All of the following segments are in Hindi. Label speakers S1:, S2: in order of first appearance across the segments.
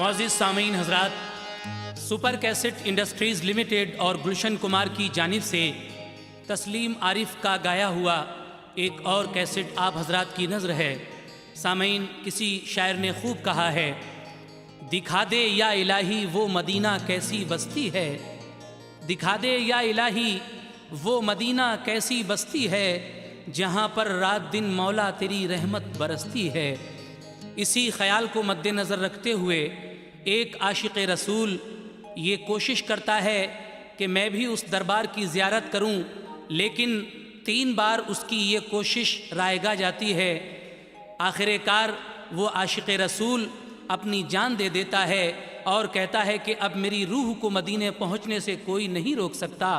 S1: मुअज़्ज़िज़ सामीन हज़रात, सुपर कैसेट इंडस्ट्रीज़ लिमिटेड और गुलशन कुमार की जानिब से तस्लीम आरिफ का गाया हुआ एक और कैसेट आप हज़रात की नज़र है। सामीन, किसी शायर ने खूब कहा है, दिखा दे या इलाही वो मदीना कैसी बस्ती है, दिखा दे या इलाही वो मदीना कैसी बस्ती है, जहाँ पर रात दिन मौला तेरी रहमत बरसती है। इसी ख्याल को मद्देनज़र रखते हुए एक आशिक़ रसूल ये कोशिश करता है कि मैं भी उस दरबार की ज़ियारत करूं, लेकिन 3 बार उसकी ये कोशिश रायगा जाती है। आखिरकार वो आशिक़ रसूल अपनी जान दे देता है और कहता है कि अब मेरी रूह को मदीने पहुंचने से कोई नहीं रोक सकता।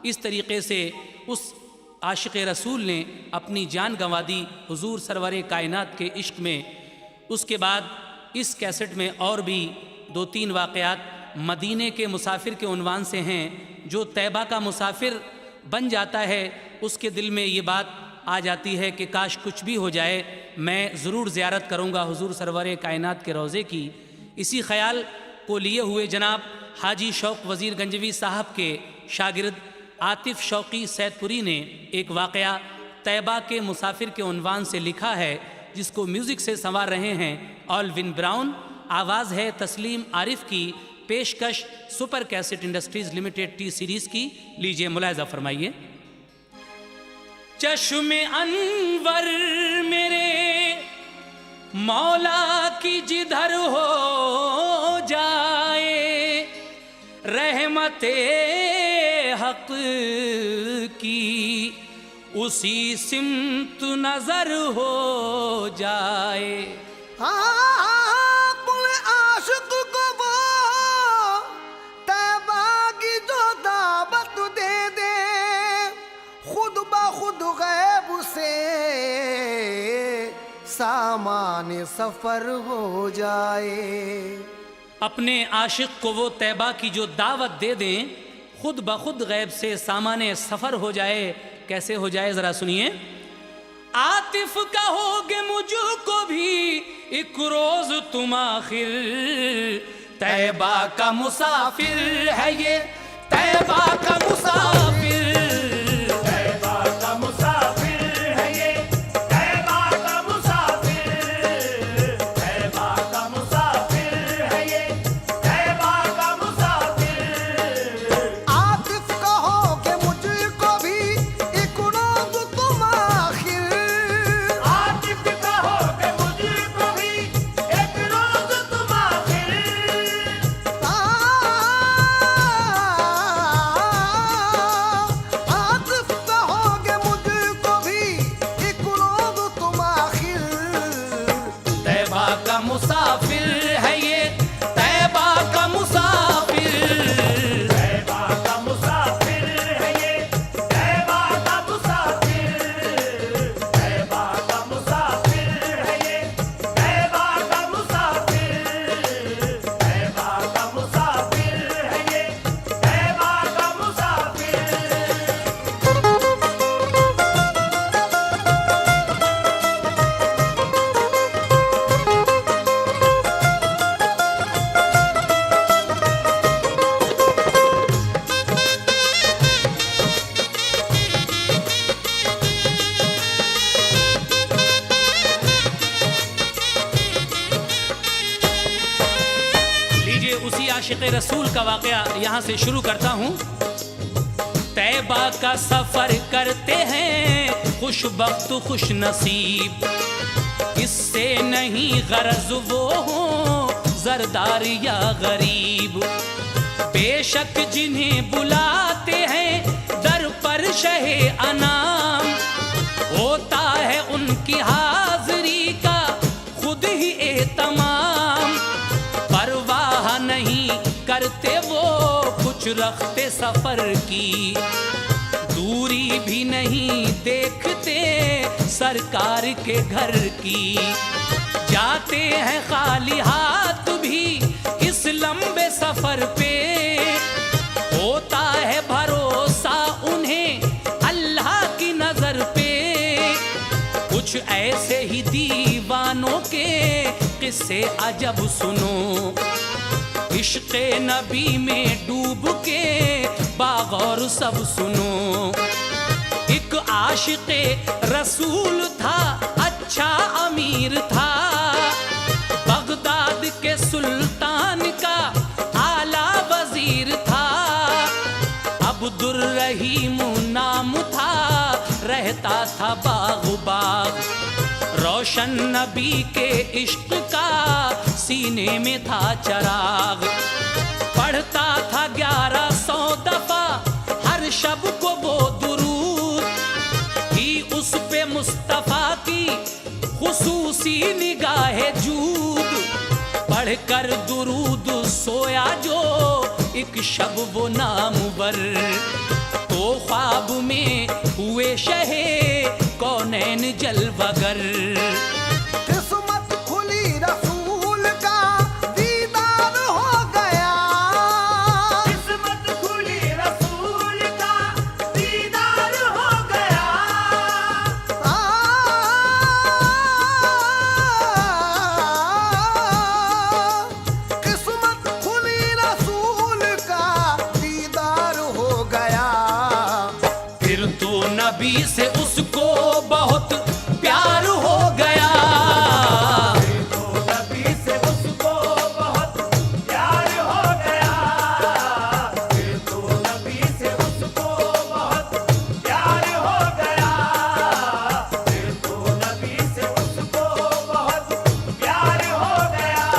S1: इस तरीक़े से उस आशिक़ रसूल ने अपनी जान गंवा दी हुजूर सरवर कायनात के इश्क में। उसके बाद इस कैसेट में और भी 2-3 वाक़यात मदीने के मुसाफिर के उन्वान से हैं। जो तैबा का मुसाफिर बन जाता है उसके दिल में ये बात आ जाती है कि काश कुछ भी हो जाए, मैं ज़रूर ज़ियारत करूँगा हुजूर सरवर कायनात के रोज़े की। इसी ख़याल को लिए हुए जनाब हाजी शौक़ वज़ीर गंजवी साहब के शागिर्द आतिफ़ शौक़ी सैदपुरी ने एक वाक़या तैबा के मुसाफिर के उन्वान से लिखा है, जिसको म्यूज़िक से संवार रहे हैं ऑलविन ब्राउन। आवाज़ है तस्लीम आरिफ की, पेशकश super cassette industries limited T series की। लीजिए मुलाहिज़ा फरमाइए। चश्मे अनवर मेरे मौला की जिधर हो जाए, रहमते हक की उसी सिमत नजर हो जाए।
S2: आशिक को वो तैबा की जो दावत दे दे, खुद ब खुद गैब से सामान सफर हो जाए।
S1: अपने आशिक को वो तैबा की जो दावत दे दें, खुद ब खुद गैब से सामान सफर हो जाए। कैसे हो जाए जरा सुनिए। आतिफ कहोगे मुझको भी एक रोज तुम आखिर, तैबा का मुसाफिर है ये, तैबा का मुसाफिर, तैबा का मुसाफिर है ये, तैबा का मुसाफिर, तैबा का मुसाफिर है ये, तैबा का मुसाफिर।
S2: आतिफ कहोगे मुझको भी एक रोज तुम आखिर,
S1: आतिफ कहोगे मुझको भी एक रोज तुम आखिर,
S2: आतिफ कहोगे मुझको भी एक रोज तुम आखिर।
S1: तैबा का मुसाफिर है ये, तैबा का मुसाफिर, तैबा का मुसाफिर है ये, तैबा का मुसाफिर, तैबा का मुसाफिर है ये, तैबा का मुसाफिर, तैबा का मुसाफिर है ये, तैबा का मुसाफिर। लीजिए उसी आशिक़ रसूल का वाक़या यहाँ से शुरू करता हूँ। तैबा का सफ़र करते हैं खुशबख्त खुश नसीब, इससे नहीं गरज वो हो जरदार या गरीब। बेशक जिन्हें बुलाते हैं दर पर शहे अनाम, होता है उनकी हाज़री का खुद ही एहतमाम। परवाह नहीं करते वो कुछ रखते सफर की, दूरी भी नहीं देखते सरकार के घर की। जाते हैं खाली हाथ भी इस लंबे सफर पे, होता है भरोसा उन्हें अल्लाह की नजर पे। कुछ ऐसे ही दीवानों के किस्से अजब सुनो, इश्क़ नबी में डूब के बागौर सब सुनो। एक आशिक़े रसूल था, अच्छा अमीर था, बगदाद के सुल्तान का आला वजीर था। अब्दुर्रहीम नाम था, रहता था बाग बाग। रोशन नबी के इश्क का सीने में था चराग। पढ़ता था 1100 दफा हर शब को वो दुरूद, ही उस पे मुस्तफा की खुसूसी निगाह जूद। पढ़कर दुरूद सोया जो एक शब वो नामवर, तो ख्वाब में हुए शहे कौनैन जलवगर।
S2: किस्मत खुली रसूल का दीदार हो गया,
S3: किस्मत खुली रसूल का दीदार हो गया।
S2: किस्मत खुली रसूल का दीदार हो गया।
S1: फिर तो नबी से उसको बहुत प्यार हो गया।
S3: तो नबी से उसको बहुत प्यार हो गया। फिर तो नबी से उसको बहुत प्यार हो गया। फिर तो नबी से उसको बहुत प्यार हो गया।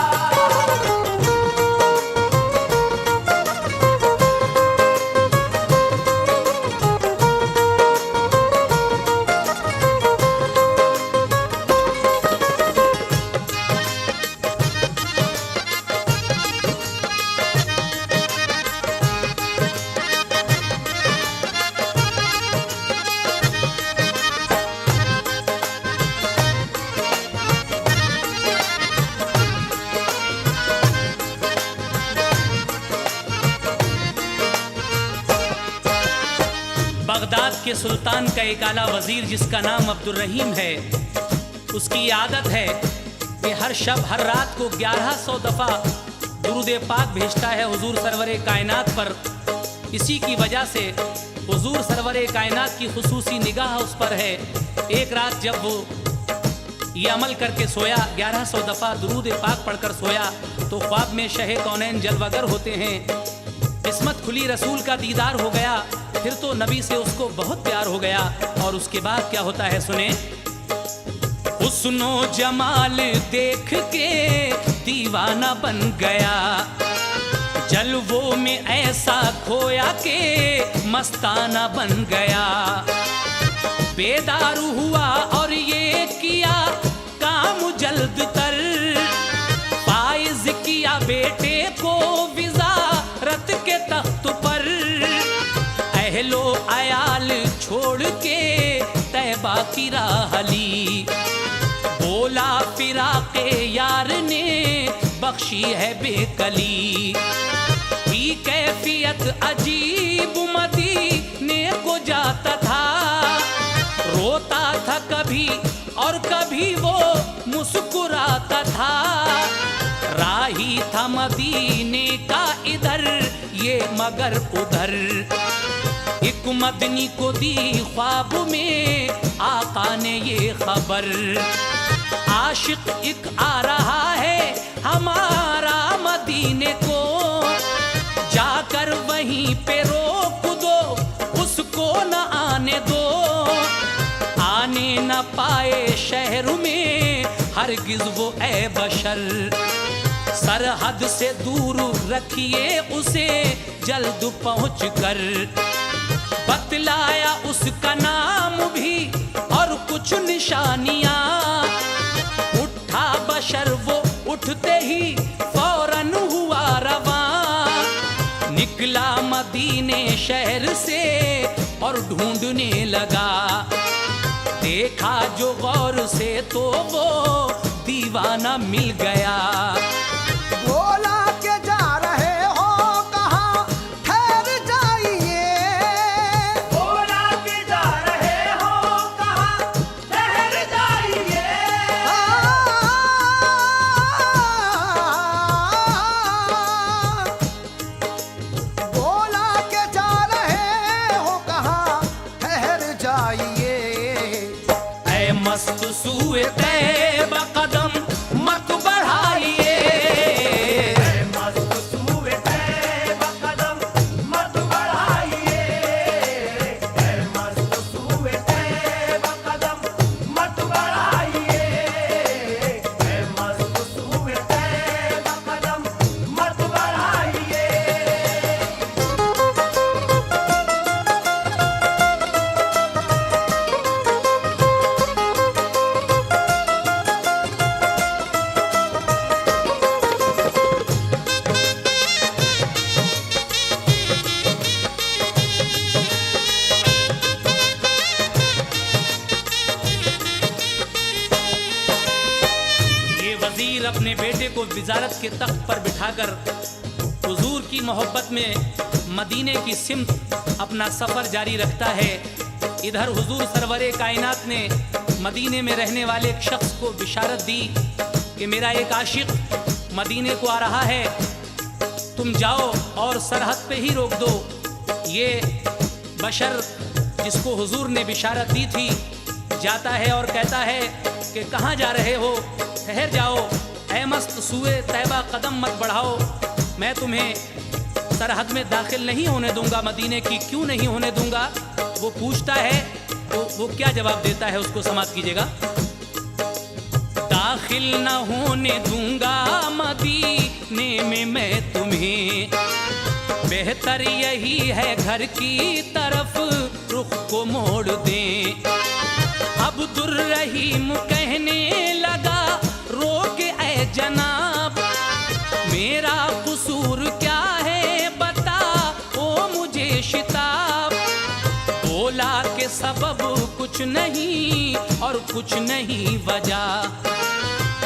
S1: बगदाद के सुल्तान का एक आला वजीर जिसका नाम अब्दुर्रहीम है, उसकी आदत है कि हर शब हर रात को 1100 दफा दुरूद पाक भेजता है हुजूर सरवरे कायनात पर। इसी की वजह से हुजूर सरवरे कायनात की खुसूसी निगाह उस पर है। एक रात जब वो ये अमल करके सोया, 1100 दफा दुरूद पाक पढ़कर सोया, तो ख्वाब में शहे कौनैन जलवगर होते हैं। किस्मत खुली रसूल का दीदार हो गया। फिर तो नबी से उसको बहुत प्यार हो गया। और उसके बाद क्या होता है सुने। हुस्नो जमाल देख के दीवाना बन गया, जलवों में ऐसा खोया के मस्ताना बन गया। बेदार हुआ और ये किया काम जल्द तर, फाइज किया बेटे को विज़ारत के तख्त पर। अहलो अयाल छोड़ के तैबा की राह ली, बोला फिराके यार ने बख्शी है बेकली। ही कैफियत अजीब मदीने को जाता था, रोता था कभी और कभी वो मुस्कुराता था। राही था मदीने का इधर ये मगर उधर, एक मदनी को दी ख्वाब में आका ने ये खबर। आशिक एक आ रहा है हमारा मदीने को, जाकर वहीं पे रोक दो उसको न आने दो। आने न पाए शहर में हरगिज वो ए बशर, सरहद से दूर रखिए उसे जल्द पहुँच कर। बतलाया उसका नाम भी और कुछ निशानियां, उठा बशर वो उठते ही फौरन हुआ रवां। निकला मदीने शहर से और ढूंढने लगा, देखा जो गौर से तो वो दीवाना मिल गया।
S2: बोला के जा रहे हो कहाँ ठहर जाइए,
S3: बोला कि जा रहे हो कहाँ ठहर जाइए।
S1: वजीर अपने बेटे को वजारत के तख्त पर बिठाकर हुजूर की मोहब्बत में मदीने की सिमत अपना सफ़र जारी रखता है। इधर हुजूर सरवरे कायनात ने मदीने में रहने वाले एक शख्स को बिशारत दी कि मेरा एक आशिक मदीने को आ रहा है, तुम जाओ और सरहद पे ही रोक दो। ये बशर जिसको हुजूर ने बिशारत दी थी जाता है और कहता है कि कहाँ जा रहे हो, ठहर जाओ, ऐ मस्त सूए तैबा कदम मत बढ़ाओ, मैं तुम्हें सरहद में दाखिल नहीं होने दूंगा। मदीने की क्यों नहीं होने दूंगा? वो पूछता है तो वो क्या जवाब देता है, उसको समाप्त कीजिएगा। दाखिल न होने दूंगा मदीने में मैं तुम्हें, बेहतर यही है घर की तरफ रुख को मोड़ दें। अब्दुर्रहीम कहने लगा रोक ऐ जनाब, मेरा कसूर क्या है बता ओ मुझे शिताब। बोला के सबब कुछ नहीं और कुछ नहीं वजह,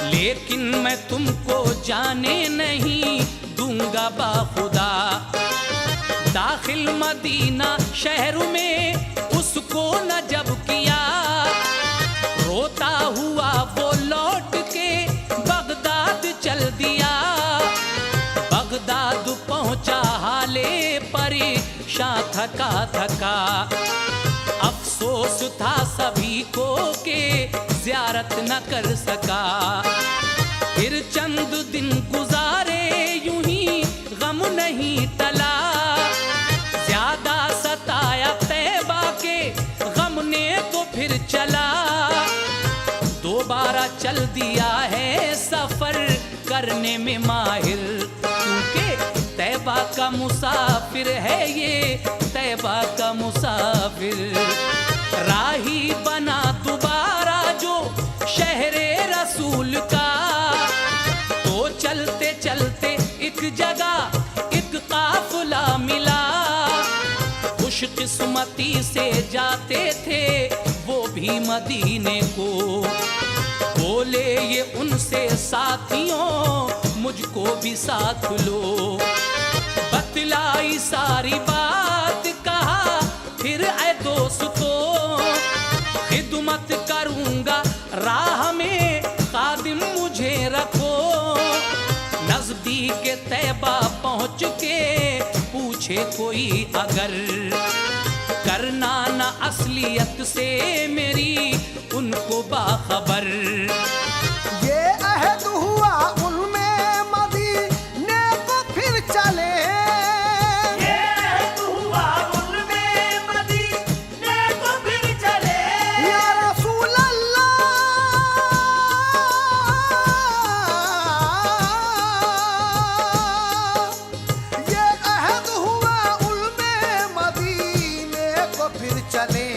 S1: लेकिन मैं तुमको जाने नहीं दूंगा बाखुदा। दाखिल मदीना शहर में उसको न जब किया, रोता हुआ वो लौट के बगदाद चल दिया। बगदाद पहुंचा हाले परेशान थका थका, अफसोस था सभी को के ज़ियारत न कर सका। फिर चंद दिन गुजारे यूं ही गम नहीं टला, ज्यादा सताया तैबा के गम ने तो फिर चला। दोबारा चल दिया है सफर करने में माहिर, क्योंकि तैबा का मुसाफिर है ये, तैबा का मुसाफिर। राही बना दोबारा जो शहरे रसूल का, तो चलते चलते एक जगह एक काफिला मिला। खुशकिस्मती से जाते थे वो भी मदीने को, बोले ये उनसे साथियों मुझको भी साथ लो। बतलाई सारी बात कहा फिर ऐ दोस्तों, खिदमत करूंगा राह में खादिम मुझे रखो। नजदीक तैबा पहुंच के पूछे कोई अगर, करना न असलियत से मेरी उनको बाखबर।
S2: ये अहद हुआ उनमें मदीने को फिर चले,
S3: ये अहद हुआ उनमें मदीने को फिर चले।
S2: या रसूल अल्लाह, ये अहद हुआ उनमें मदीने को फिर चले।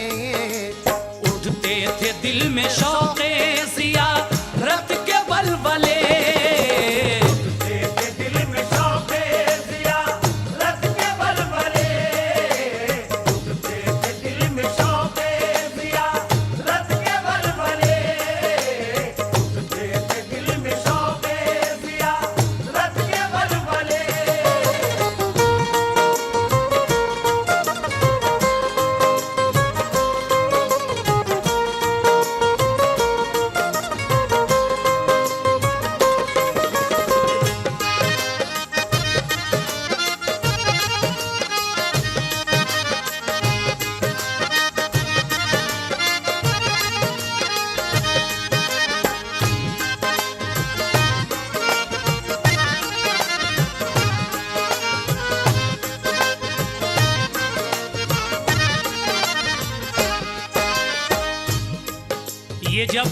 S1: उठते थे दिल में शौक़े ज़ियारत के बलबले,
S3: उठते दिल में शौक़े ज़ियारत के बलबले, उठते दिल में शौक़े ज़ियारत के बलबले, उठते दिल में शौक़े ज़ियारत के बलबले।
S1: ये जब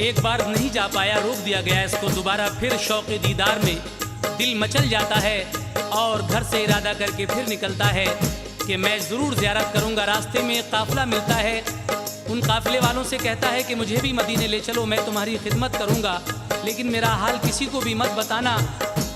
S1: एक बार नहीं जा पाया, रोक दिया गया इसको, दोबारा फिर शौक़ दीदार में दिल मचल जाता है और घर से इरादा करके फिर निकलता है कि मैं ज़रूर ज़ियारत करूँगा। रास्ते में एक काफ़िला मिलता है, उन काफ़िले वालों से कहता है कि मुझे भी मदीने ले चलो, मैं तुम्हारी खिदमत करूँगा, लेकिन मेरा हाल किसी को भी मत बताना।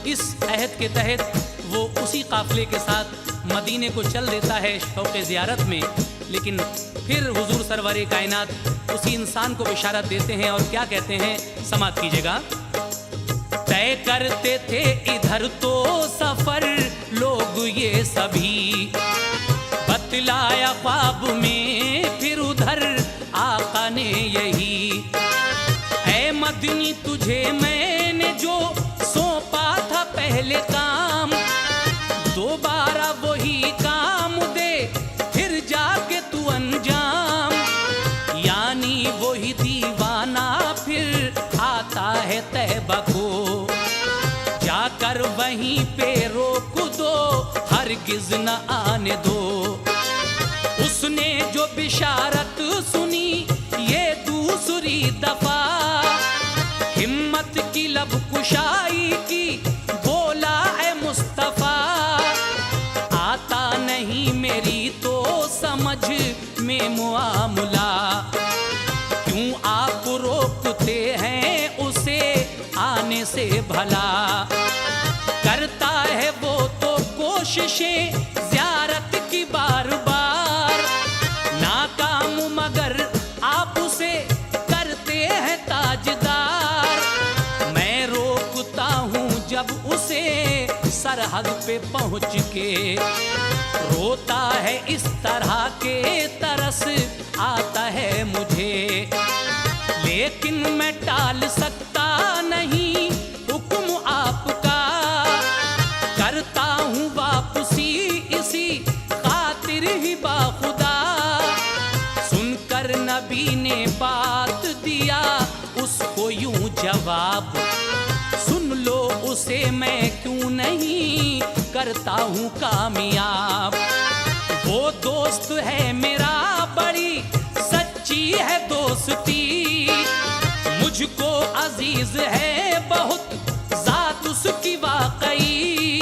S1: इस अहद के तहत वो उसी काफ़िले के साथ मदीने को चल देता है शौक़ ज़ियारत में। लेकिन फिर हुजूर सरवर कायनात उसी इंसान को बिशारत देते हैं और क्या कहते हैं, समाप्त कीजिएगा। तय करते थे इधर तो सफर लोग ये सभी, बतलाया ख्वाब में फिर उधर आका ने यही। ऐ मदनी तुझे मैंने जो सौंपा था पहले काम, दोबारा वही काम दे फिर जाके तू अंजाम। यानी वही दीवाना फिर आता है तैबा को, जाकर वहीं पे रोक दो हरगिज न आने दो। उसने जो बिशारत सुनी ये दूसरी दफा, हिम्मत की लब कुशाई की बोला है मुस्तफा। आता नहीं मेरी तो समझ में मुआमला, क्यों आप रोकते हैं उसे आने से भला। करता है वो तो कोशिशें ज़ियारत की बार बार, नाकाम मगर आप उसे करते हैं ताजदार। मैं रोकता हूँ जब उसे सरहद पे पहुँच के, रोता है इस तरह के तरस आता है मुझे। लेकिन मैं टाल सकता नहीं हुक्म आपका, करता हूँ वापसी इसी खातिर ही बाखुदा। सुनकर नबी ने बात दिया उसको यूं जवाब, सुन लो उसे मैं क्यों नहीं करता हूँ कामयाब। वो दोस्त है मेरा बड़ी सच्ची है दोस्ती, मुझको अजीज है बहुत जात उसकी वाकई।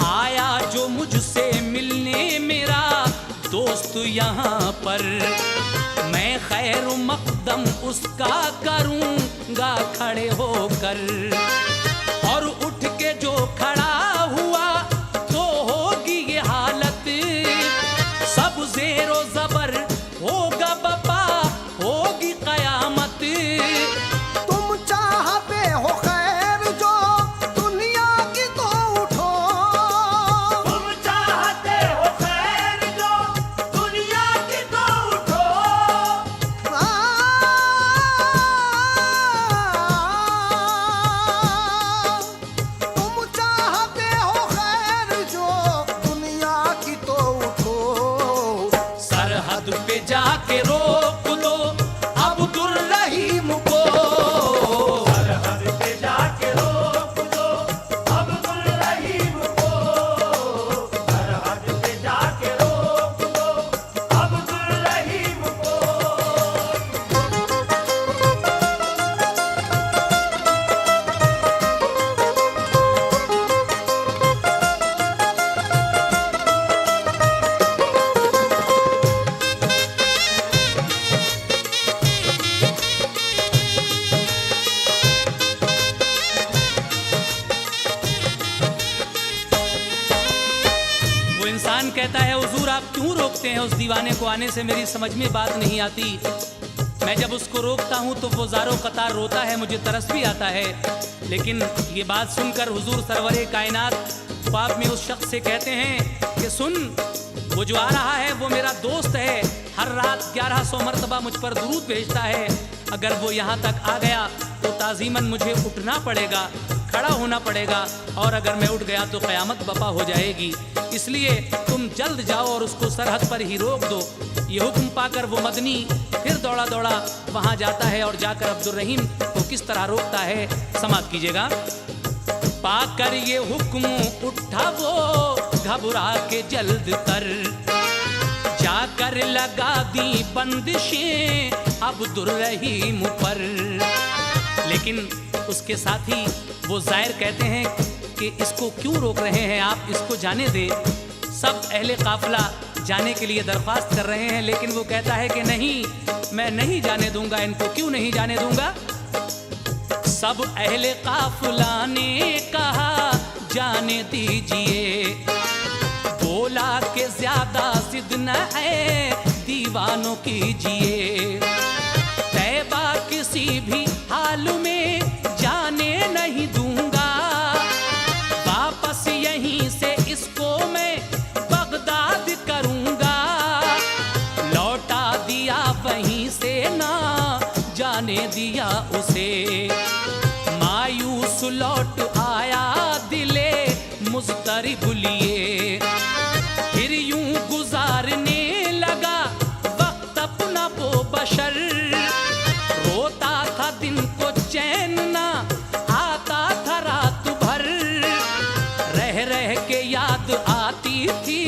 S1: आया जो मुझसे मिलने मेरा दोस्त यहाँ पर, मैं खैर मकदम उसका करूँगा खड़े होकर। और उठ के जो खड़ा हुआ तो होगी ये हालत, सब ज़ेरो ज़बर होगा बपा होगी कयामत।
S2: तुम चाहते हो खैर जो दुनिया की तो उठो,
S3: तुम चाहते हो खैर जो दुनिया की तो उठो।
S2: तुम चाहते हो खैर जो दुनिया की तो उठो।
S1: सरहद पे जाके रोक दो अब्दुल रहीम को,
S3: सरहद पे जाके रोक दो अब्दुल रहीम को, सरहद पे जाके रोक दो अब्दुल रहीम को।
S1: वो इंसान कहता है हुजूर आप क्यों रोकते हैं उस दीवाने को आने से, मेरी समझ में बात नहीं आती। मैं जब उसको रोकता हूँ तो वो ज़ारो कतार रोता है, मुझे तरस भी आता है। लेकिन ये बात सुनकर हुजूर सरवरे कायनात ख्वाब में उस शख्स से कहते हैं कि सुन, वो जो आ रहा है वो मेरा दोस्त है, हर रात 1100 मरतबा मुझ पर दुरूद भेजता है। अगर वो यहाँ तक आ गया तो ताज़ीमन मुझे उठना पड़ेगा, खड़ा होना पड़ेगा, और अगर मैं उठ गया तो क़यामत बपा हो जाएगी। इसलिए तुम जल्द जाओ और उसको सरहद पर ही रोक दो। ये हुक्म पाकर वो मदनी फिर दौड़ा दौड़ा वहाँ जाता है और जाकर अब्दुल रहीम को किस तरह रोकता है समाप्त कीजिएगा। पाकर ये हुक्म उठा वो घबरा के जल्द कर, जाकर लगा दी बंदिशें अब्दुल रहीम पर। लेकिन उसके साथी वो ज़ाहिर कहते हैं कि इसको क्यों रोक रहे हैं आप, इसको जाने दें। सब अहले काफिला जाने के लिए दरख्वास्त कर रहे हैं, लेकिन वो कहता है कि नहीं, मैं नहीं जाने दूंगा इनको। क्यों नहीं जाने दूंगा? सब अहले काफिला ने कहा जाने दीजिए, बोला कि ज्यादा जिद न है दीवानों कीजिए। तैबा किसी भी हाल में जाने नहीं दूंगा, उसे। मायूस लौट आया दिले मुस्तरिब लिए, फिर यूं गुजारने लगा वक्त अपना वो बशर। रोता था दिन को चैन ना आता था रात भर, रह रह के याद आती थी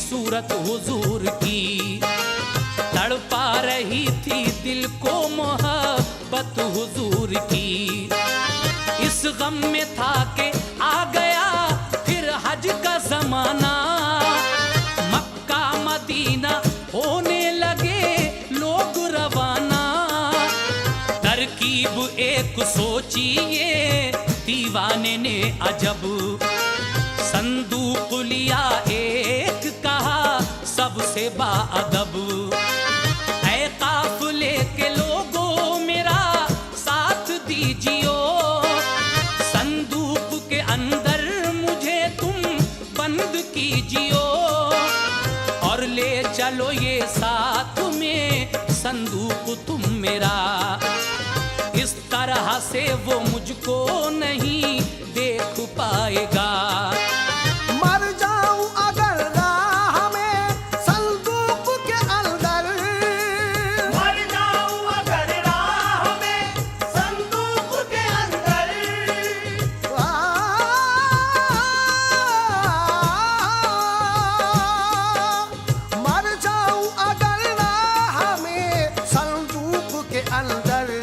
S1: सूरत हुजूर की। तड़पा रही थी दिल को मोहब्बत हुजूर की। इस गम में था कि आ गया फिर हज का जमाना, मक्का मदीना होने लगे लोग रवाना। तरकीब एक सोची ये दीवाने ने अजब, संदूक लिया एक कहा सबसे बाअदब। ऐ काफिले के लोगों मेरा साथ दीजियो, संदूक के अंदर मुझे तुम बंद कीजियो। और ले चलो ये साथ में संदूक तुम मेरा, इस तरह से वो मुझको नहीं देख पाएगा।
S2: मर जाऊं अगर राह में संदूक के अंदर,
S3: मर जाऊं अगर राह में संदूक के अंदर।
S2: मर जाऊं अगर राह में संदूक के अंदर।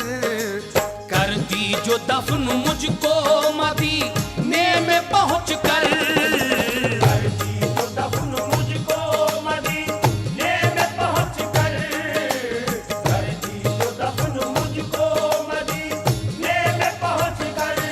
S1: कर दी जो दफन मुझको मदीने में पहुंच कर।
S3: करती जो दफन मुझको मदीने में पहुंच कर, करती जो दफन मुझको मदीने में पहुंच कर।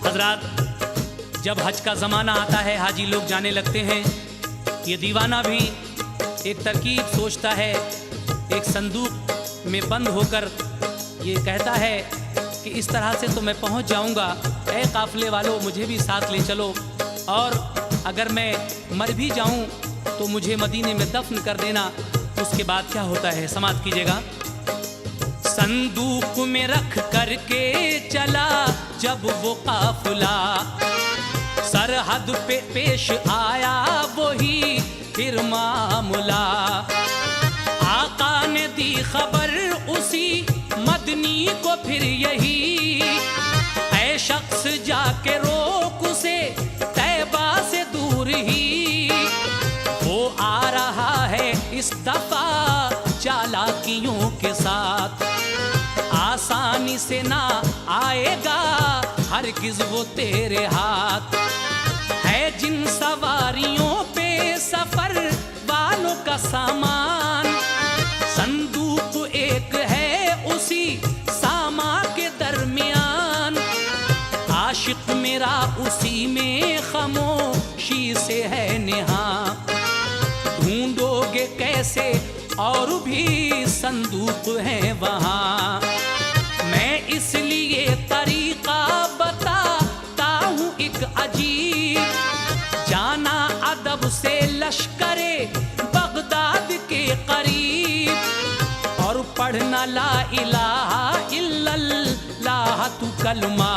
S1: हजरात, जब हज का ज़माना आता है हाजी लोग जाने लगते हैं। ये दीवाना भी एक तरकीब सोचता है, एक संदूक में बंद होकर ये कहता है कि इस तरह से तो मैं पहुंच जाऊंगा, ऐ काफिले वालों मुझे भी साथ ले चलो, और अगर मैं मर भी जाऊं तो मुझे मदीने में दफन कर देना। उसके बाद क्या होता है समाप्त कीजिएगा। संदूक में रख करके चला जब वो काफिला, सरहद पे पेश आया वही फिर मामला। आका ने दी खबर उसी मदनी को फिर यही, ऐ शख्स जाके रोक उसे तैबा से दूर ही। वो आ रहा है इस दफा चालाकियों के साथ, आसानी से ना आएगा हरगिज वो तेरे हाथ। है जिन सवारियों पे सफर वालों का सामान, संदूक एक है उसी सामा के दरमियान। आशिक मेरा उसी में खामोशी से है नेहा, ढूंढोगे कैसे और भी संदूक है वहाँ। मैं इसलिए तरीका बताता हूँ एक अजीब, जाना अदब से लश्करे बगदाद के करीब। और पढ़ना ला इलाहा इल्लल्लाह तू कलमा,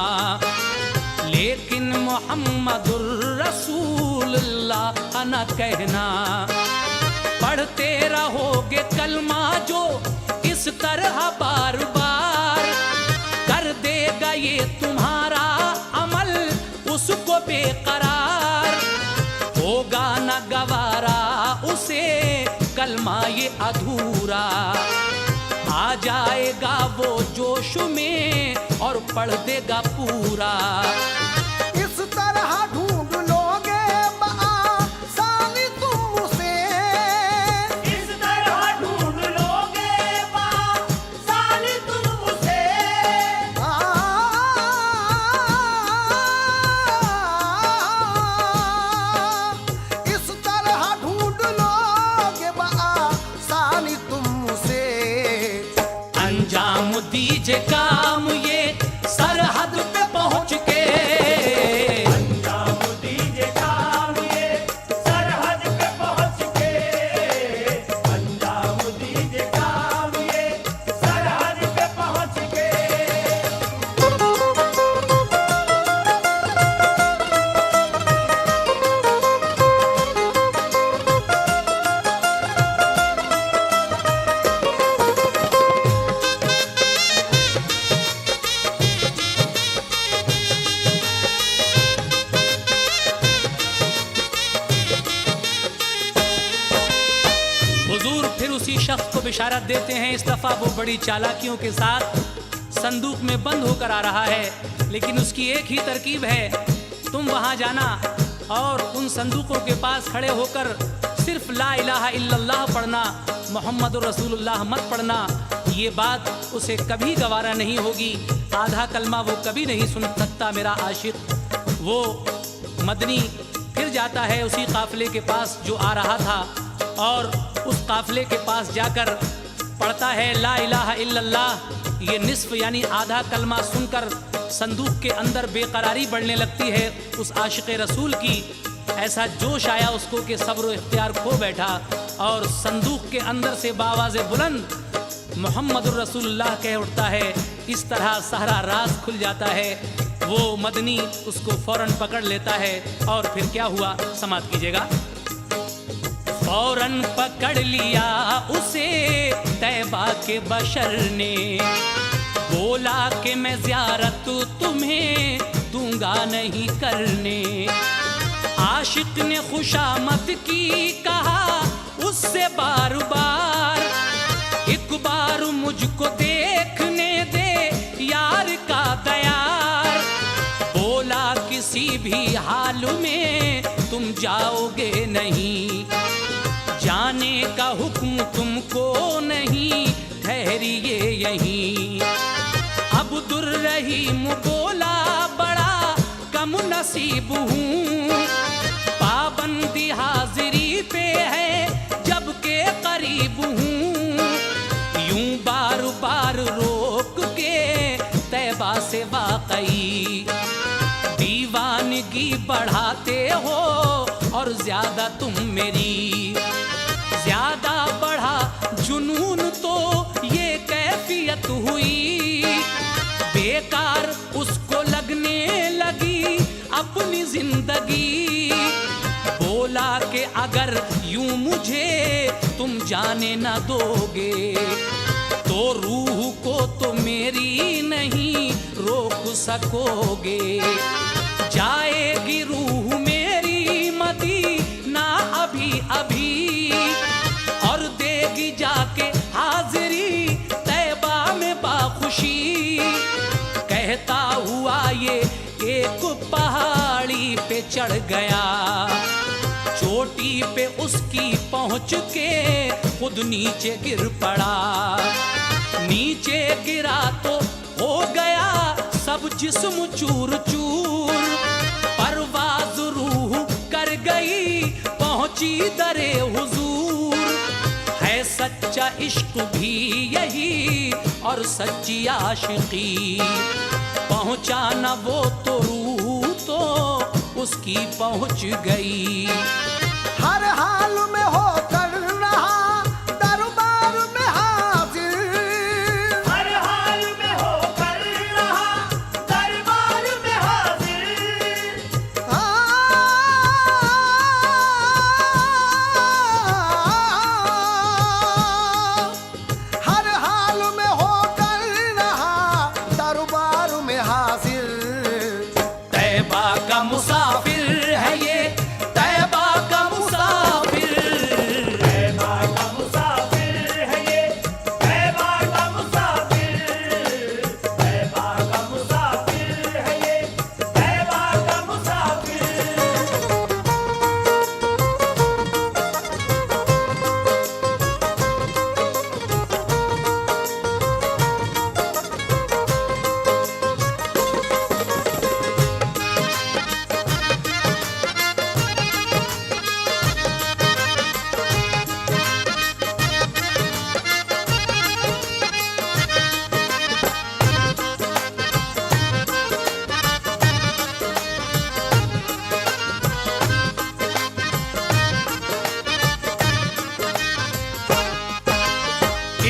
S1: लेकिन मोहम्मदुर रसूलुल्लाह न कहना। पढ़ते रहोगे कलमा जो इस तरह बार बार, कर देगा ये तुम्हारा अमल उसको बेकरार। होगा न गवारा उसे कलमा ये अधूरा, आ जाएगा वो जोश में और पढ़ देगा पूरा।
S2: इस तरह ढूंढ लोगे बआसानी तुम
S1: दीजिए काम ये सरहद पे पहुंच के।
S3: अंजाम दीजिए काम ये सरहद पे पहुंच के। अंजाम दीजिए काम ये सरहद पे पहुंच के।
S1: हुजूर फिर उसी शख्स को बिशारत देते हैं। इस दफा वो बड़ी चालाकियों के साथ संदूक में बंद होकर आ रहा है, लेकिन उसकी एक ही तरकीब है, तुम वहां जाना और उन संदूकों के पास खड़े होकर सिर्फ ला इलाहा इल्लल्लाह पढ़ना, मोहम्मद रसूलुल्लाह मत पढ़ना। ये बात उसे कभी गवारा नहीं होगी, आधा कलमा वो कभी नहीं सुन सकता मेरा आशिक। वो मदनी फिर जाता है उसी काफिले के पास जो आ रहा था और उस काफिले के पास जाकर पढ़ता है ला इलाहा इल्लल्लाह। ये निस्फ यानी आधा कलमा सुनकर संदूक के अंदर बेकरारी बढ़ने लगती है उस आशिक रसूल की। ऐसा जोश आया उसको कि सब्र इख्तियार खो बैठा और संदूक के अंदर से बावाज़े बुलंद मोहम्मद रसूलुल्लाह कह उठता है। इस तरह सारा राज खुल जाता है। वो मदनी उसको फौरन पकड़ लेता है और फिर क्या हुआ समाप्त कीजिएगा। फौरन पकड़ लिया उसे तैबा के बशर ने, बोला कि मैं ज़ियारत तुम्हें दूंगा नहीं करने। आशिक ने खुशामद की कहा उससे बार बार, एक बार मुझको देखने दे यार का दयार। बोला किसी भी हाल में तुम जाओगे नहीं, जाने का हुक्म तुमको नहीं, ठहरिए यहीं। अब्दुर्रहीम बोला बड़ा कम नसीब हूँ, पाबंदी हाजिरी पे है जब के करीब हूँ। यूं बार बार रोक के तैबा से वाकई दीवानगी बढ़ाते हो और ज्यादा तुम मेरी। ज्यादा बढ़ा जुनून तो ये कैफियत हुई, बेकार उसको लगने लगी अपनी जिंदगी। बोला कि अगर यूं मुझे तुम जाने न दोगे तो रूह को तो मेरी नहीं रोक सकोगे। जाएगी रूह मेरी मदीना अभी अभी और देगी जाके हाजिरी तैबा में बाखुशी। कहता हुआ ये एक पहाड़ी पे चढ़ गया, चोटी पे उसकी पहुंच के खुद नीचे गिर पड़ा। नीचे गिरा तो हो गया सब जिस्म चूर चूर, परवाज़ रूह कर गई पहुंची दरे हुजूर। है सच्चा इश्क भी यही और सच्ची आशिकी, पहुंचा न वो तो रूह तो उसकी पहुंच गई।
S2: हर हाल में होकर रहा दरबार में हाजिर,
S3: हर हाल में होकर रहा दरबार में हाजिर।
S2: हर हाल में होकर रहा दरबार में हाजिर।
S1: तैबा का मुसाफिर है ये, तैबा का मुसाफिर।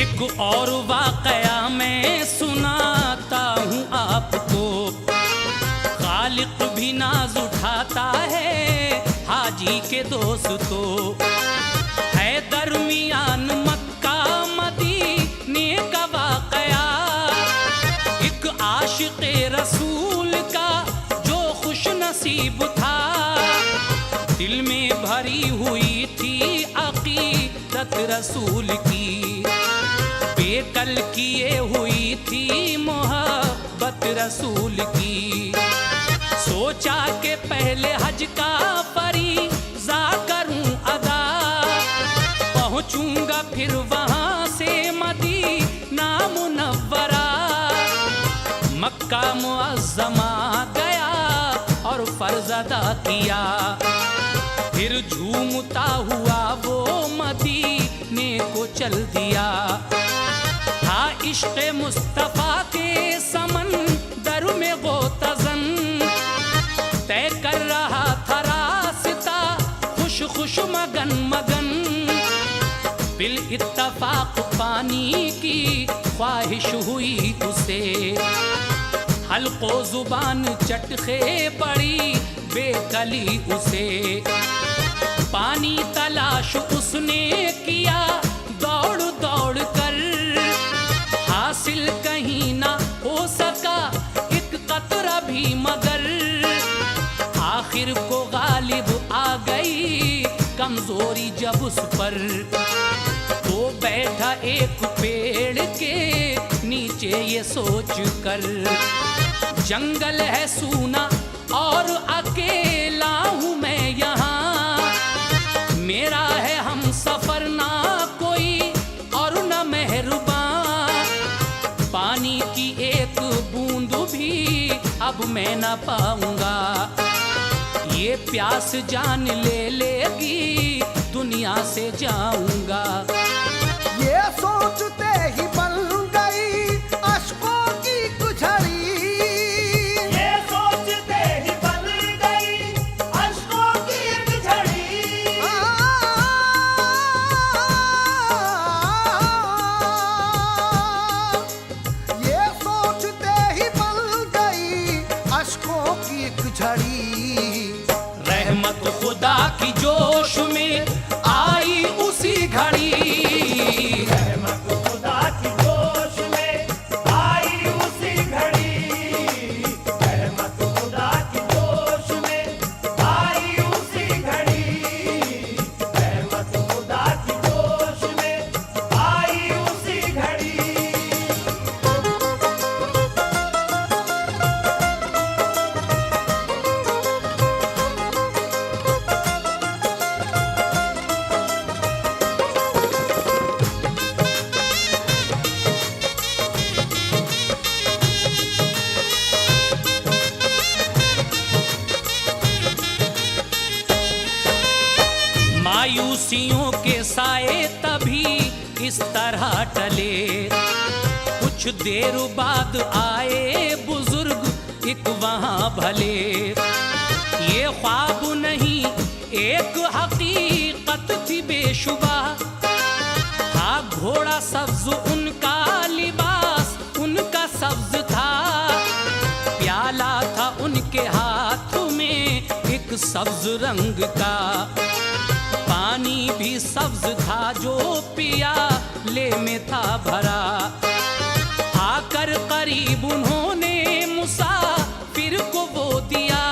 S1: एक और वाकया मैं सुनाता हूँ आपको, खालिक भी नाज उठाता है हाजी के दोस्तों। है दरमियान मक्का मदीने का वाकया, एक आशिक़े रसूल का जो खुश नसीब था, दिल में भरी हुई थी अक़ीदत रसूल की, बेकल किए हुई थी मोहब्बत रसूल की। सोचा कि पहले हज का फरीज़ा करूं अदा, पहुंचूंगा फिर वहां से मदीना मुनव्वरा। मक्का मुअज़्ज़मा गया और फर्ज़ अदा किया, फिर झूमता हुआ वो मदीने को चल दिया। था इश्क़ मुस्तफ़ा के समंदर में गोतज़न, तय कर रहा था रास्ता खुश खुश मगन मगन। बिल इत्तफ़ाक़ पानी की ख्वाहिश हुई उसे, हल्को जुबान चटखे पड़ी बेकली उसे। पानी तलाश उसने किया दौड़ दौड़ कर, हासिल कहीं ना हो सका एक कतरा भी मगर। आखिर को गालिब आ गई कमजोरी जब उस पर, तो बैठा एक पेड़ के नीचे ये सोच कर, जंगल है सूना और अकेला हूँ मैं यहाँ, मेरा है हम सफर ना कोई और न मेहरबान। पानी की एक बूंद भी अब मैं न पाऊंगा, ये प्यास जान ले लेगी दुनिया से जाऊंगा।
S2: ये सोचते ही बन गई अश्कों की कुझड़ी,
S3: ये सोचते ही बन गई अश्कों की एक झड़ी।
S2: ये सोचते ही बन गई अश्कों की एक झड़ी।
S1: रहमत खुदा की जोश में आई उसी घड़ी,
S3: रहमत खुदा की जोश में आई उसी घड़ी। रहमत खुदा की जोश में आई उसी घड़ी। रहमत खुदा की जोश में आई उसी घड़ी।
S1: मायूसियों के साए तभी इस तरह टले, कुछ देर बाद आए बुजुर्ग एक वहां भले। ये ख्वाब नहीं एक हकीकत थी बेशुबा, था घोड़ा सब्ज उनका लिबास उनका सब्ज था, प्याला था उनके हाथ में एक सब्ज रंग का, पानी भी सब्ज था जो पिया ले में था भरा। आकर करीब उन्होंने मुसाफिर को वो दिया,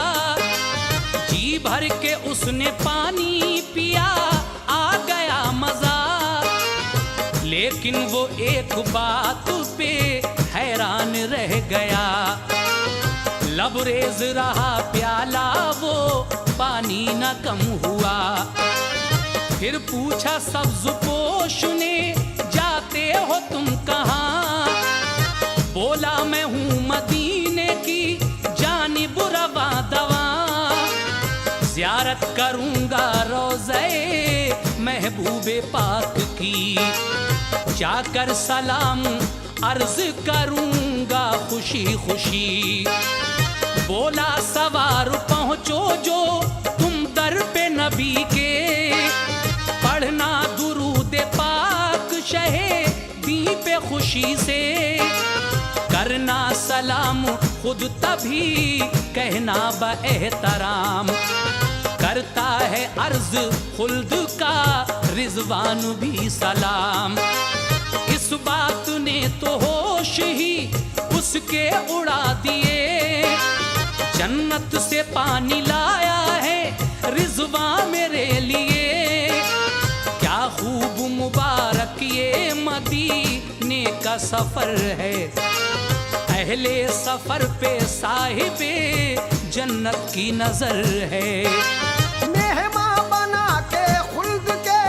S1: जी भर के उसने पानी पिया आ गया मजा। लेकिन वो एक बात पे हैरान रह गया, लबरेज रहा प्याला वो पानी न कम हुआ। फिर पूछा सब्ज पोश ने जाते हो तुम कहाँ, बोला मैं हूँ मदीने की जानिब रवा दवा, ज़ियारत करूँगा रोज़े महबूबे पाक की, जाकर सलाम अर्ज करूँगा खुशी खुशी। बोला सवार पहुँचो जो तुम दर पे नबी के, पढ़ना दुरूद पाक शहे दी पे खुशी से, करना सलाम खुद तभी कहना बएहतराम। करता है अर्ज खुल्द का रिजवान भी सलाम। इस बात ने तो होश ही उसके उड़ा दिए, जन्नत से पानी लाया है रिजवा मेरे लिए। क्या खूब मुबारक ये मदीने का सफर है, अहले सफर पे साहिबे जन्नत की नजर है।
S2: मेहमान बना के खुल्द के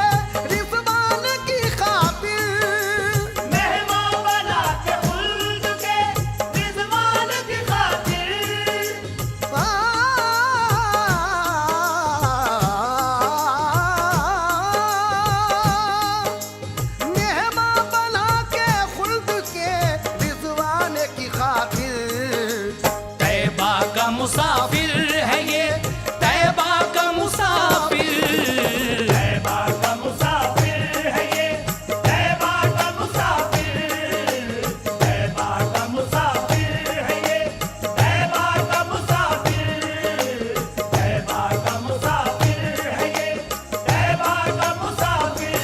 S2: रिज़वान की खातिर,
S3: मेहमान बना के खुल्द के रिज़वान की खातिर।
S2: मेहमान बना के खुल्द के रिज़वान की खातिर।
S1: तैबा का मुसाफिर है ये, तैबा का मुसाफिर।
S3: तैबा का मुसाफिर है ये, तैबा का मुसाफिर। तैबा का मुसाफिर है ये, तैबा का मुसाफिर। तैबा का मुसाफिर है ये, तैबा का मुसाफिर।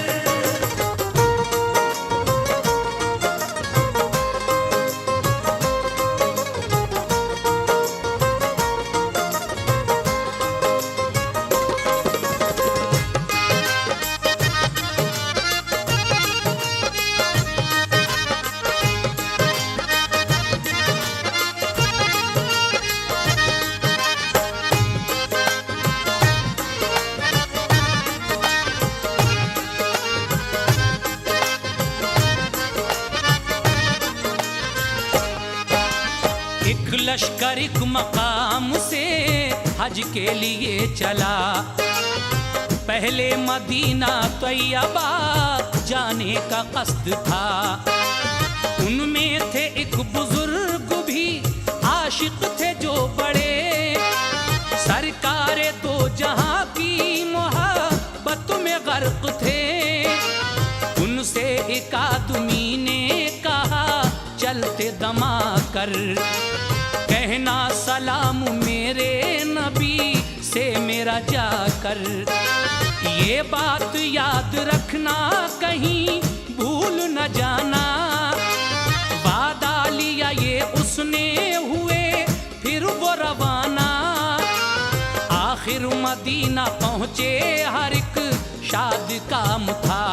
S1: एक लश्कर एक मकाम से हज के लिए चला, पहले मदीना तैयबा जाने का कस्द था। उनमें थे एक बुजुर्ग भी आशिक थे जो बड़े, सरकारे दो जहां की मोहब्बत में गर्क थे। उनसे एक आदमी ने कहा चलते दमा कर, कहना सलाम मेरे नबी से मेरा जाकर। ये बात याद रखना कहीं भूल न जाना, वादा लिया ये उसने हुए फिर वो रवाना। आखिर मदीना पहुँचे हर एक शाद काम था,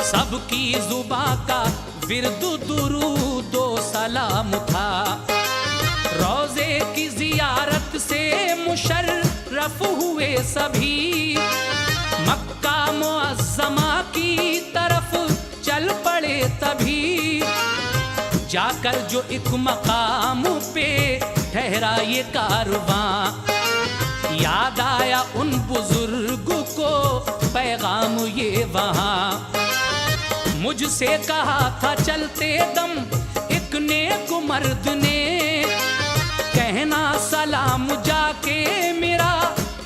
S1: सबकी जुबा का विर्दु दुरूदो सलाम था। रोजे की जियारत से मुशर्रफ हुए सभी, मक्का मुअज्जमा की तरफ चल पड़े तभी। जाकर जो एक मकाम पे ठहरा ये कारवां, याद आया उन बुजुर्ग को पैगाम ये वहाँ। मुझसे कहा था चलते दम एक नेक मर्द ने, कहना सलाम जाके मेरा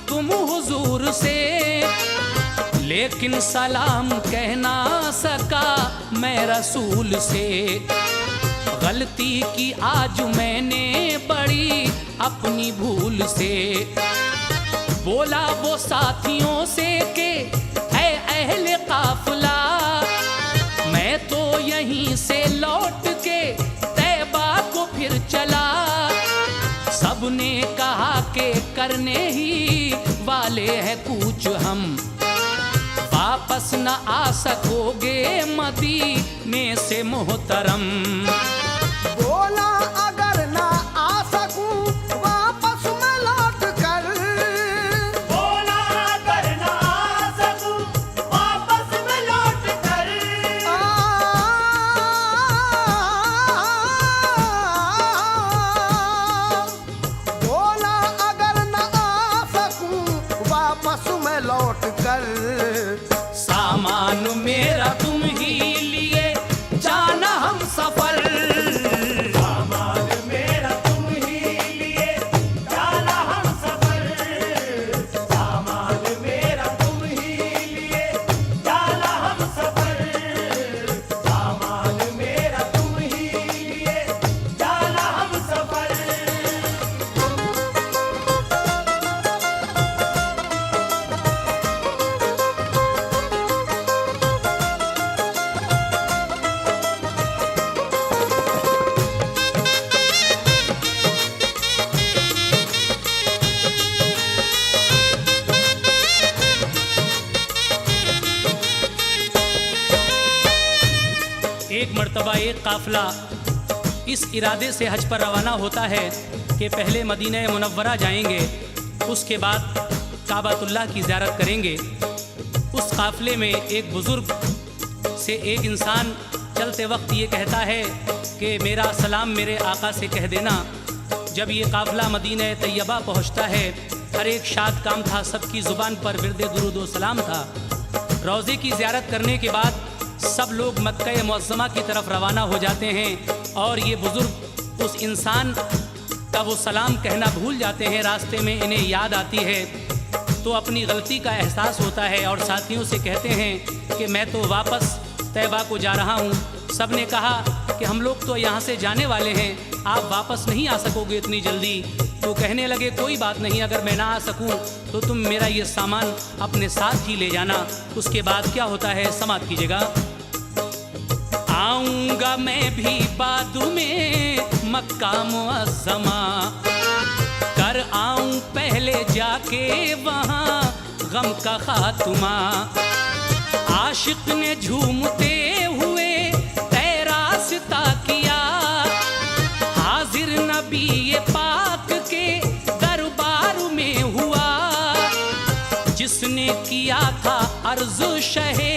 S1: तुम हुजूर से। लेकिन सलाम कह ना सका मैं रसूल से, गलती की आज मैंने बड़ी अपनी भूल से। बोला वो साथियों से के ऐ अहले काफिला, मैं तो यहीं से लौट के तैबा को फिर चला। सबने कहा के करने ही वाले हैं कूच हम, वापस न आ सकोगे मदीने से मोहतरम।
S2: बोला अगर ना आ सकूं वापस मैं लौट कर,
S3: बोला अगर ना आ सकूं वापस मैं लौट कर।
S2: बोला अगर ना आ सकूं वापस मैं लौट कर।
S1: सामान मेरा तुम ही लिए जाना हम सफर, एक मर्तबा एक काफ़िला इस इरादे से हज पर रवाना होता है कि पहले मदीना मुनव्वरा जाएंगे, उसके बाद काबतुल्लाह की ज़ियारत करेंगे। उस काफ़िले में एक बुज़ुर्ग से एक इंसान चलते वक्त ये कहता है कि मेरा सलाम मेरे आका से कह देना। जब ये काफ़िला मदीना तैयबा पहुँचता है, हर एक शाद काम था, सबकी ज़ुबान पर विरदे दुरूद व सलाम था। रोज़े की ज़ियारत करने के बाद सब लोग मक्का मुअज़्ज़मा की तरफ रवाना हो जाते हैं और ये बुज़ुर्ग उस इंसान का वो सलाम कहना भूल जाते हैं। रास्ते में इन्हें याद आती है तो अपनी गलती का एहसास होता है और साथियों से कहते हैं कि मैं तो वापस तैबा को जा रहा हूँ। सब ने कहा कि हम लोग तो यहाँ से जाने वाले हैं, आप वापस नहीं आ सकोगे इतनी जल्दी। तो कहने लगे कोई बात नहीं, अगर मैं ना आ सकूं तो तुम मेरा ये सामान अपने साथ ही ले जाना। उसके बाद क्या होता है समाप्त कीजिएगा। आऊँगा मैं भी बाद में मक्का मुअज़्ज़मा, कर आऊँ पहले जाके वहाँ गम का खात्मा। आशिक ने झूमते हुए तेरा सिता किया, हाजिर नबी ये पाक के दरबार में हुआ। जिसने किया था अर्ज़ शहे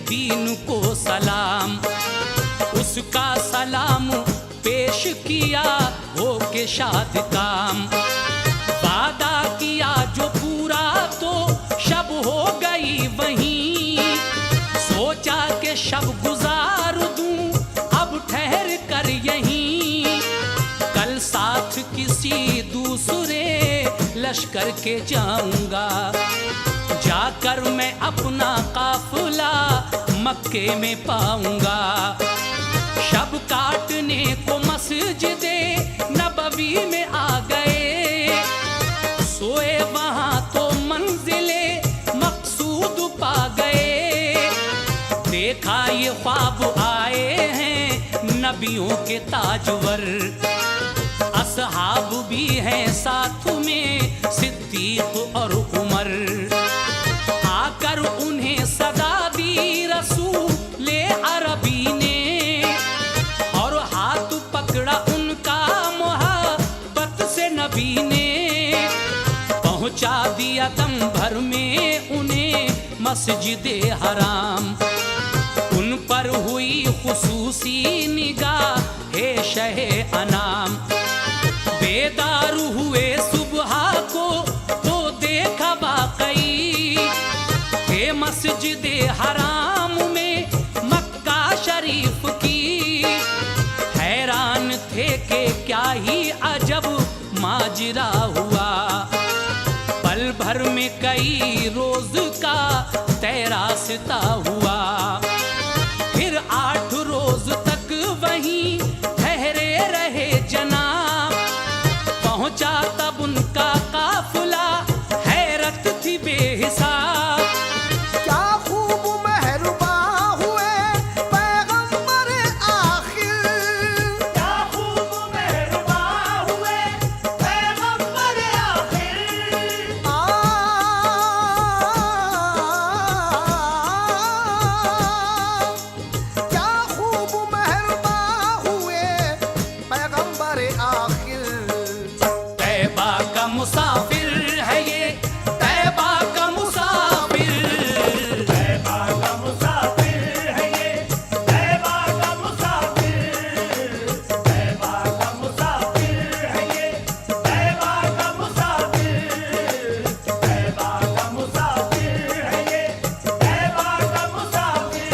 S1: दीन को सलाम, उसका सलाम पेश किया हो के शाद काम। वादा किया जो पूरा तो शब हो गई वहीं, सोचा कि शब गुजार दूं अब ठहर कर यहीं। कल साथ किसी दूसरे लश्कर के जाऊंगा, जाकर मैं अपना काफिला मक्के में पाऊंगा। शब काटने को मस्जिदे नबवी में आ गए, सोए वहां तो मंजिले मकसूद पा गए। देखा ये ख्वाब आए हैं नबियों के ताजवर, असहाब भी हैं साथ में सिद्दीक और उमर। आकर उन्हें सदा दी रसूले अरबी ने, और हाथ पकड़ा उनका मोहब्बत से नबी ने। पहुंचा दिया दम भर में उन्हें मस्जिदे हराम, उन पर हुई खुसूसी निगाह हे शहे अनाम। बेदार हुए सुबह को तो देखा वाकई, हे मस्जिदे हराम में मक्का शरीफ की। हैरान थे कि क्या ही अजब माजरा हुआ, पल भर में कई रोज का तेरा सिता हुआ। फिर 8 रोज तक वहीं ठहरे रहे जनाब, पहुंचा तब उनका काफिला हैरत थी बेहिसाब।
S2: क्या खूब मेहरबा हुए पैगंबर आखिर,
S3: क्या खूब मेहरबा हुए पैगंबर आखिर।
S2: क्या खूब मेहरबा हुए पैगंबर आखिर।
S1: तैबा का मुसाफिर है ये, तैबा का मुसाफिर।
S3: तैबा का मुसाफिर है ये, तैबा का मुसाफिर। तैबा का मुसाफिर है ये, तैबा का मुसाफिर। तैबा का मुसाफिर है ये, तैबा का मुसाफिर।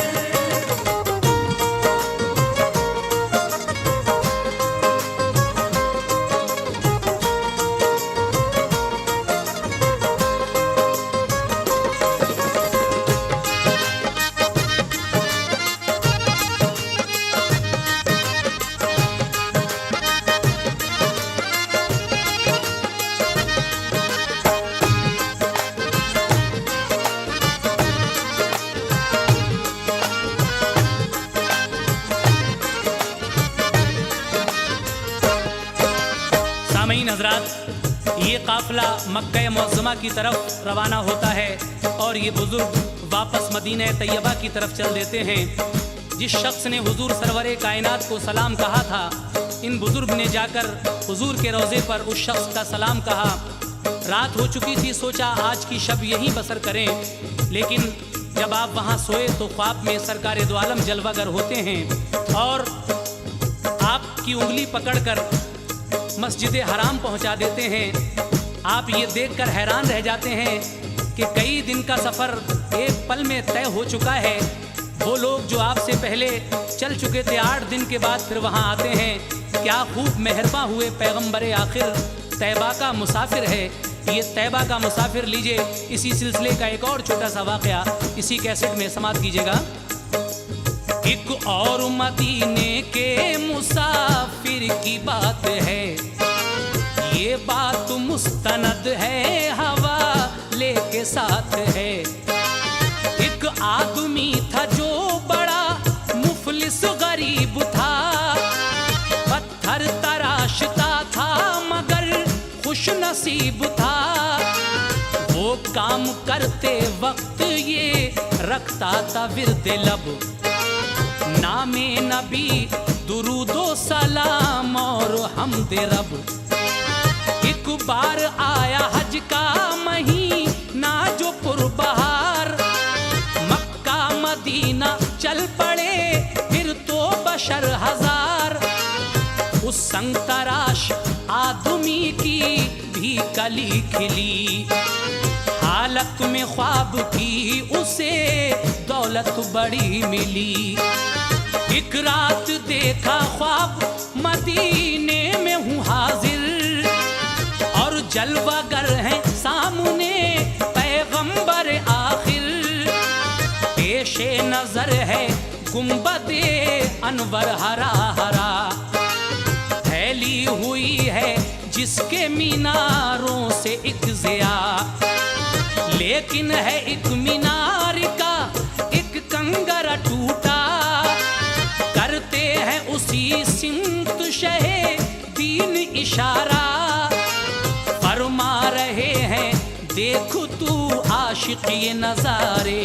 S1: सामईन हजरात, ये काफिला मक्का मुअज़्ज़मा की तरफ रवाना होता है और ये बुजुर्ग वापस मदीना तैयबा की तरफ चल देते हैं। जिस शख्स ने हुजूर सरवरे कायनात को सलाम कहा था, इन बुजुर्ग ने जाकर हुजूर के रोज़े पर उस शख्स का सलाम कहा। रात हो चुकी थी, सोचा आज की शब यहीं बसर करें, लेकिन जब आप वहाँ सोए तो ख्वाब में सरकार दो आलम जलवागर होते हैं और आपकी उंगली पकड़कर मस्जिद हराम पहुँचा देते हैं। आप ये देखकर हैरान रह जाते हैं कि कई दिन का सफ़र एक पल में तय हो चुका है। वो लोग जो आपसे पहले चल चुके थे 8 दिन के बाद फिर वहाँ आते हैं। क्या खूब मेहरबा हुए पैगम्बर आखिर तैबा का मुसाफिर है। ये तैबा का मुसाफिर लीजिए, इसी सिलसिले का एक और छोटा सा वाक़या इसी कैसेट में समाप्त कीजिएगा। एक और मदीने के मुसाफिर की बात है, ये बात मुस्तनद है, हवा लेके साथ है। एक आदमी था जो बड़ा मुफलिस गरीब था, पत्थर तराशता था मगर खुश नसीब था। वो काम करते वक्त ये रखता था विर्द लब, नामे नबी दुरूदो सलाम और हमदे रब। एक बार आया हज का महीना जो पुरबहार, मक्का मदीना चल पड़े फिर तो बशर हजार। उस संग तराश आदमी की भी कली खिली, हालत में ख्वाब की उसे दौलत बड़ी मिली। एक रात देखा ख्वाब मदीने में हूँ हाजिर, और जलवागर हैं सामने पैगंबर आखिर। पेशे नजर है गुंबदे अनवर हरा हरा, फैली हुई है जिसके मीनारों से एक ज़िया। लेकिन है एक मीनार का एक कंगरा टूटा, करते हैं उसी सिमत शहे दीन इशारा। फरमा रहे हैं देख तू आशिक ये नजारे,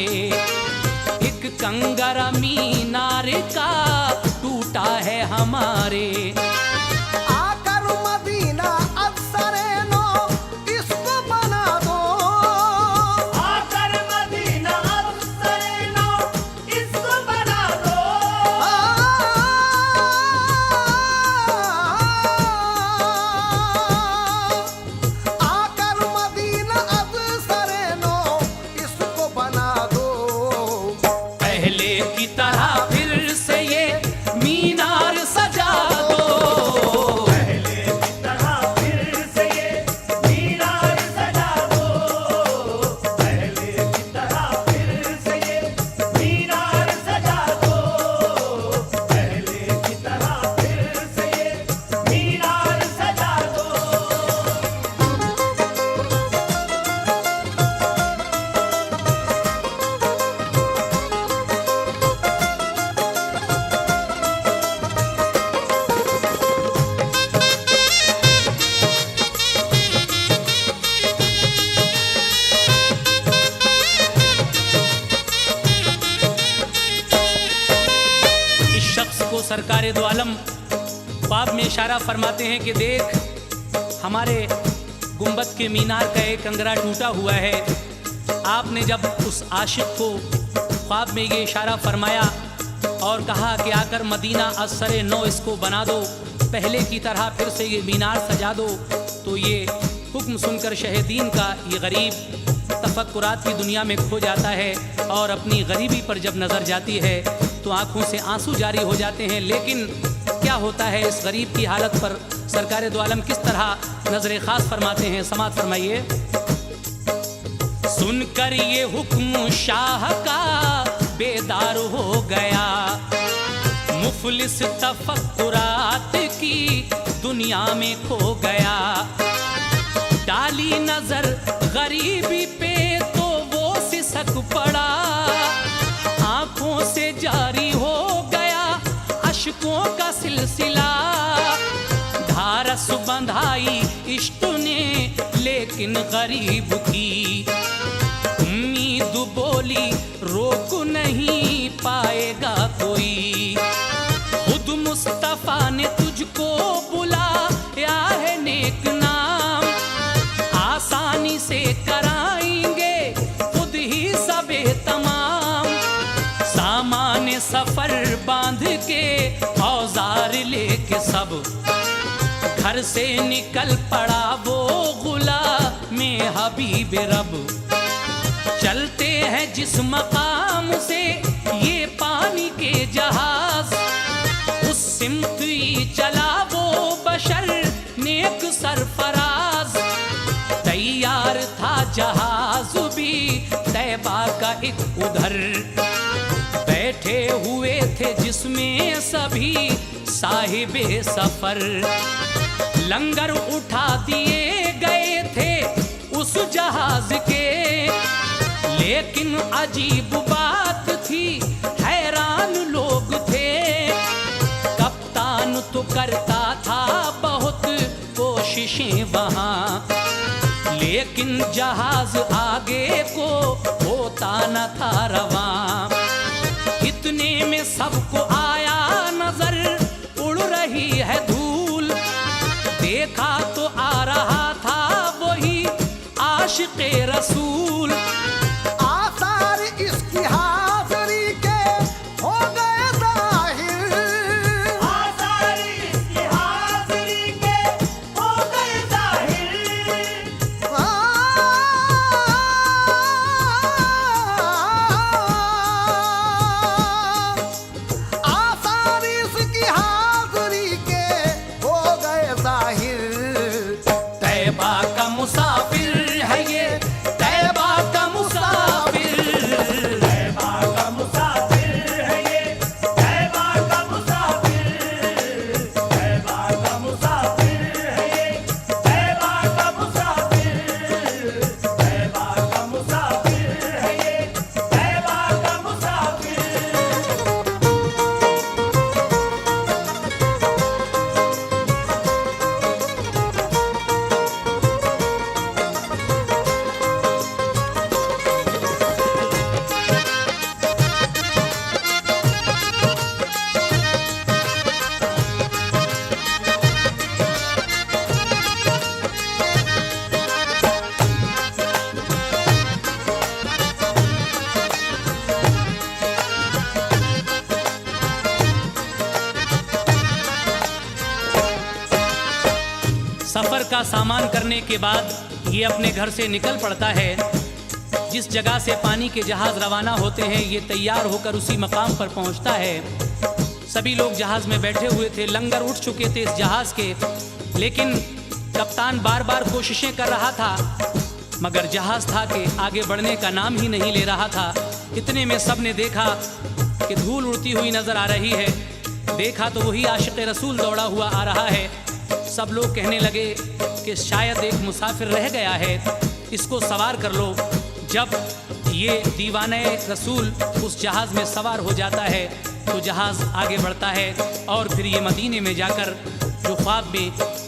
S1: एक कंगरा मीनार का टूटा है हमारे।
S2: आकर मदीना अफसरे नो इसको बना दो,
S3: आकर मदीना अफसरे नो इसको बना दो।
S2: आकर मदीना अफसरे नो इसको बना दो।
S1: पहले की तरह फिर से ये मीनार सजा दो।
S3: पहले की तरह फिर से ये मीनार सजा दो। पहले की तरह फिर से ये मीनार सजा दो। पहले की तरह फिर से ये मीनार सजा दो।
S1: इस शख्स को सरकार दो आलम ख्वाब में इशारा फरमाते हैं कि देख हमारे गुंबद के मीनार का एक कंगरा टूटा हुआ है। आपने जब उस आशिक को ख्वाब में ये इशारा फरमाया और कहा कि आकर मदीना असरे नौ इसको बना दो, पहले की तरह फिर से ये मीनार सजा दो, तो ये हुक्म सुनकर शहीदीन का ये गरीब तफक्कुरात की दुनिया में खो जाता है और अपनी गरीबी पर जब नज़र जाती है तो आंखों से आंसू जारी हो जाते हैं। लेकिन क्या होता है इस गरीब की हालत पर सरकार दो आलम किस तरह नजर खास फरमाते हैं, समात फरमाइए। सुनकर ये हुक्म शाह का बेदार हो गया, मुफलिस तफक्कुरात की दुनिया में खो गया। डाली नजर गरीबी पे तो वो सिसक पड़ा, आंखों से जारी हो गया अश्कों का सिलसिला। धारस बंधाई इश्क ने लेकिन गरीब की, उम्मीद बोली रोक नहीं पाए जाएगा कोई। खुद मुस्तफा ने तुझको बुलाया है नेक नाम, आसानी से कराएंगे खुद ही सबे तमाम। सामान सफर बांध के औजार लेके सब घर से निकल पड़ा वो गुलाम हबीब रब। चलते हैं जिस मकाम से ये पानी के जहाज, उस सिमत ही चला वो बशर नेक सरफराज। तैयार था जहाज भी तैबा का एक उधर, बैठे हुए थे जिसमें सभी साहिबे सफर। लंगर उठा दिए गए थे उस जहाज के, लेकिन अजीब बात थी हैरान लोग थे। कप्तान तो करता था बहुत कोशिशें वहाँ, लेकिन जहाज आगे को होता न था रवां। इतने में सबको आया नजर उड़ रही है धूल, देखा तो आ रहा था वही आशिक़े रसूल।
S2: आसार इसकी हाज़िरी के हो गए ज़ाहिर,
S3: आसार इसकी हाज़िरी के हो गए ज़ाहिर।
S2: आसार इसकी हाज़िरी के हो गए ज़ाहिर।
S1: तैबा का मुसाफिर है ये, तैबा का मुसाफिर।
S3: तैबा का मुसाफिर है ये, तैबा का मुसाफिर। तैबा का मुसाफिर है ये, तैबा का मुसाफिर। तैबा का मुसाफिर है ये, तैबा का मुसाफिर।
S1: सफर का सामान करने के बाद ये अपने घर से निकल पड़ता है। जिस जगह से पानी के जहाज रवाना होते हैं ये तैयार होकर उसी मकाम पर पहुंचता है। सभी लोग जहाज में बैठे हुए थे, लंगर उठ चुके थे इस जहाज के, लेकिन कप्तान बार बार कोशिशें कर रहा था मगर जहाज था कि आगे बढ़ने का नाम ही नहीं ले रहा था। इतने में सब ने देखा कि धूल उड़ती हुई नजर आ रही है। देखा तो वही आशिक़ रसूल दौड़ा हुआ आ रहा है। सब लोग कहने लगे कि शायद एक मुसाफिर रह गया है, इसको सवार कर लो। जब ये दीवाने रसूल उस जहाज़ में सवार हो जाता है तो जहाज़ आगे बढ़ता है और फिर ये मदीने में जाकर जो ख्वाब में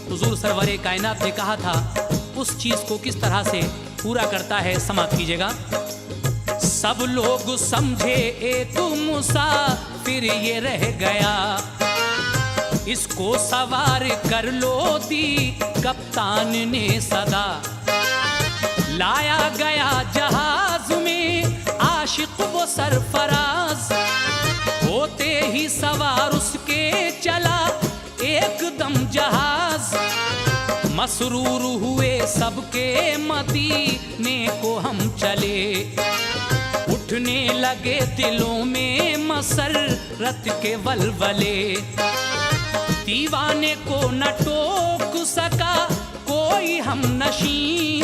S1: हुजूर सरवरे कायनात ने कहा था उस चीज़ को किस तरह से पूरा करता है, समाप्त कीजिएगा। सब लोग समझे एक मुसाफिर ये रह गया, इसको सवार कर लो दी कप्तान ने सदा। लाया गया जहाज में आशिक वो सरफराज, होते ही सवार उसके चला एकदम जहाज। मसरूर हुए सबके मदीने को हम चले, उठने लगे दिलों में मसरत के वलवले। दीवाने को न टोक सका कोई हम नशी,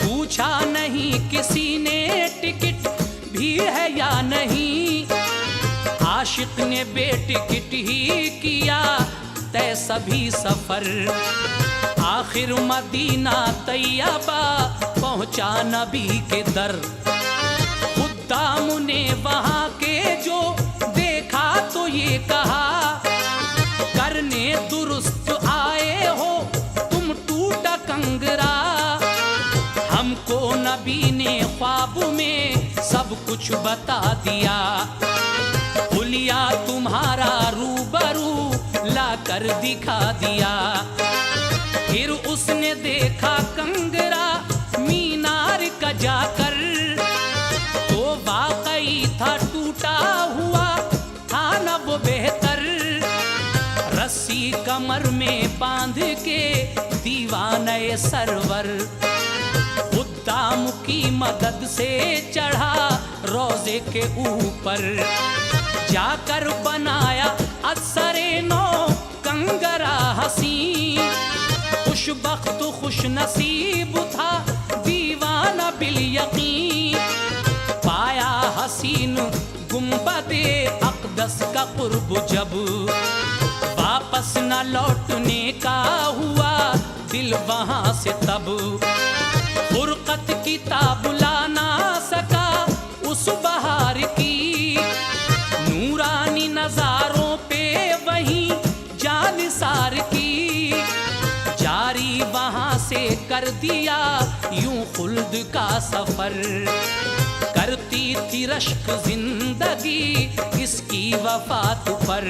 S1: पूछा नहीं किसी ने टिकट भी है या नहीं। आशिक ने बेटिकट ही किया तय सभी सफर, आखिर मदीना तैयबा पहुंचा नबी के दर। खुद्दाम ने वहां के जो देखा तो ये कहा, करने दुरुस्त आए हो तुम टूटा कंगरा। हमको नबी ने ख्वाब में सब कुछ बता दिया, लिया तुम्हारा रूबरू लाकर दिखा दिया। फिर उसने देखा कंगरा मीनार का जाकर, तो वाकई था टूटा हुआ था न वो बेहतर। रस्सी कमर में बांध के दीवाने सरवर, खुद्दाम की मदद से चढ़ा रोजे के ऊपर। जाकर बनाया असरे नो कंगरा हसी, खुशबख्त खुश नसीब था दीवाना बिल यकीन। पाया हसीन गुंबदे अक़दस का कुर्ब जब, वापस न लौटने का हुआ दिल वहां से तब। फुरकत की ताब ला ना सका उस बहार की, नूरानी नजारों पे वहीं जान सार की। जारी वहां से कर दिया यूं खुल्द का सफर, करती थी रश्क जिंदगी इसकी वफात पर।